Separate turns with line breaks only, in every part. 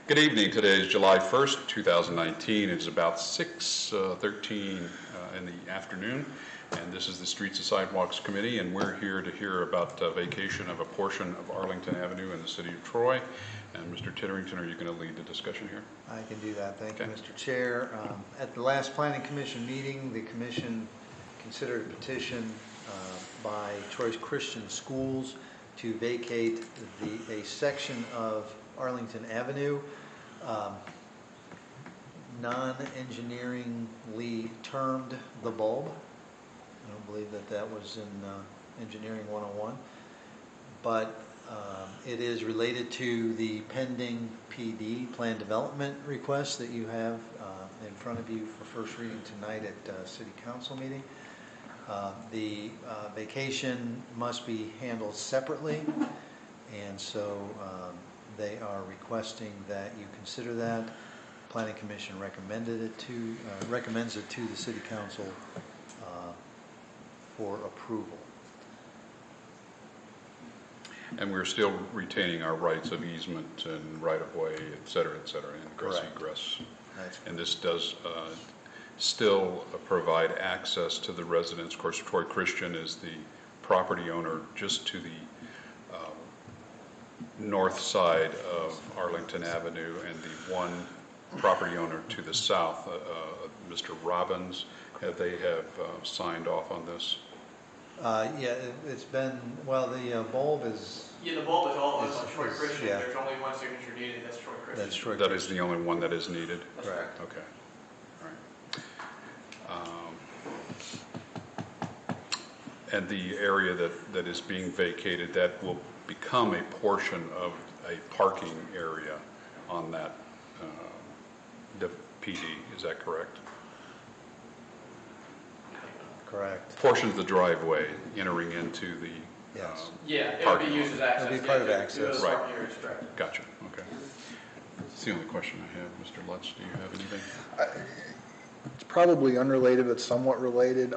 Good evening. Today is July 1st, 2019. It's about 6:13 in the afternoon, and this is the Streets and Sidewalks Committee, and we're here to hear about vacation of a portion of Arlington Avenue in the city of Troy. And Mr. Titterington, are you going to lead the discussion here?
I can do that. Thank you, Mr. Chair. At the last Planning Commission meeting, the Commission considered a petition by Troy Christian Schools to vacate a section of Arlington Avenue, non-engineeringly termed the bulb. I don't believe that was in Engineering 101, but it is related to the pending PD, Plan Development request that you have in front of you for first reading tonight at City Council meeting. The vacation must be handled separately, and so they are requesting that you consider that. Planning Commission recommends it to the City Council for approval.
And we're still retaining our rights of easement and right-of-way, et cetera, and egress. And this does still provide access to the residents. Of course, Troy Christian is the property owner just to the north side of Arlington Avenue, and the one property owner to the south, Mr. Robbins. They have signed off on this?
Yeah, it's been, well, the bulb is...
Yeah, the bulb is all on Troy Christian.
Yeah.
There's only one signature needed, that's Troy Christian.
That's Troy
That is the only one that is needed?
That's
correct.
Okay. All right. And the area that is being vacated, that will become a portion of a parking area on that the PD, is that correct?
Correct.
Portion of the driveway entering into the
Yes.
Yeah, it'll be used as access.
It'll be part of access.
Right.
Right.
Gotcha, okay. That's the only question I have. Mr. Lutz, do you have anything?
It's probably unrelated, but somewhat related.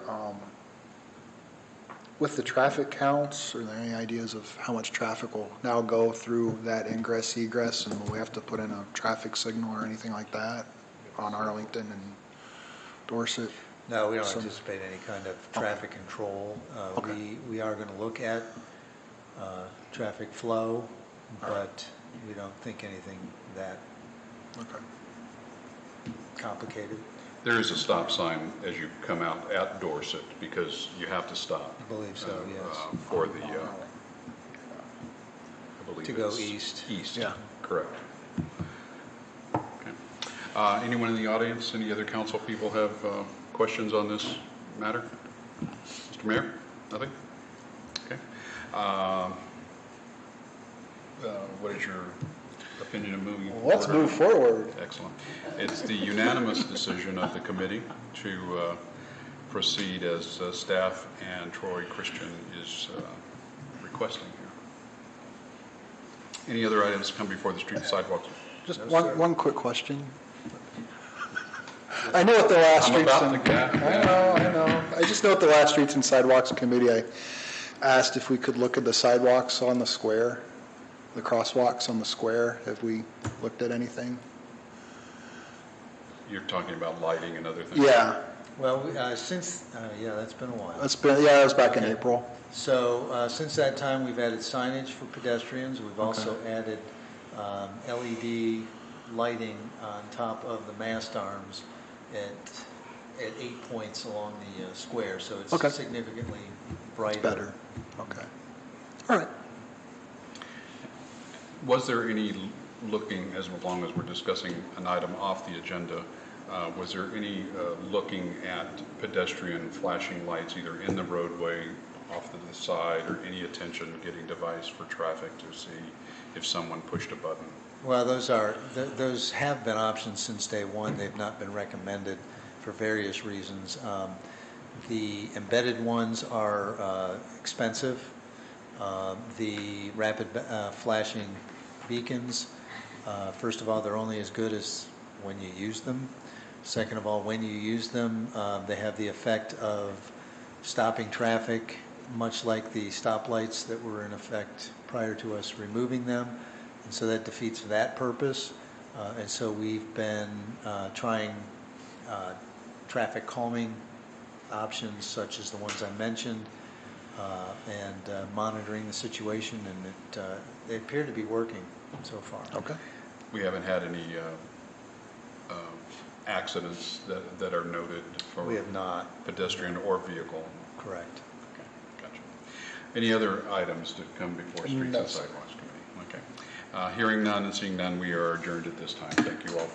With the traffic counts, are there any ideas of how much traffic will now go through that ingress, egress, and will we have to put in a traffic signal or anything like that on Arlington and Dorset?
No, we don't anticipate any kind of traffic control.
Okay.
We are going to look at traffic flow, but we don't think anything that complicated.
There is a stop sign as you come out at Dorset because you have to stop.
I believe so, yes.
For the, I believe
To go
it's
east.
East,
Yeah.
correct. Okay. Anyone in the audience, any other council people have questions on this matter? Mr. Mayor, nothing? Okay. What is your opinion of moving forward?
Let's move forward.
Excellent. It's the unanimous decision of the committee to proceed as staff and Troy Christian is requesting here. Any other items come before the Street and Sidewalks?
Just
No,
one quick question. I know at the last Streets and I know. I just know at the last Streets and Sidewalks Committee, I asked if we could look at the sidewalks on the square, the crosswalks on the square. Have we looked at anything?
You're talking about lighting and other things?
Yeah,
Well, since, that's been a while.
that was back in April.
So since that time, we've added signage for pedestrians. We've also added LED lighting on top of the mast arms at 8 points along the square. So it's significantly brighter.
Better. Okay. All right.
Was there any looking, as long as we're discussing an item off the agenda, was there any looking at pedestrian flashing lights either in the roadway, off to the side, or any attention getting device for traffic to see if someone pushed a button?
Well, those have been options since day one. They've not been recommended for various reasons. The embedded ones are expensive. The rapid flashing beacons, first of all, they're only as good as when you use them. Second of all, when you use them, they have the effect of stopping traffic, much like the stoplights that were in effect prior to us removing them. And so that defeats that purpose. And so we've been trying traffic calming options such as the ones I mentioned, and monitoring the situation, and they appear to be working so far.
Okay.
We haven't had any accidents that are noted for
We have not,
pedestrian or vehicle?
correct.
Okay, gotcha. Any other items to come before Streets
No,
and
sir.
Sidewalks Committee? Okay. Hearing none and seeing none, we are adjourned at this time. Thank you all.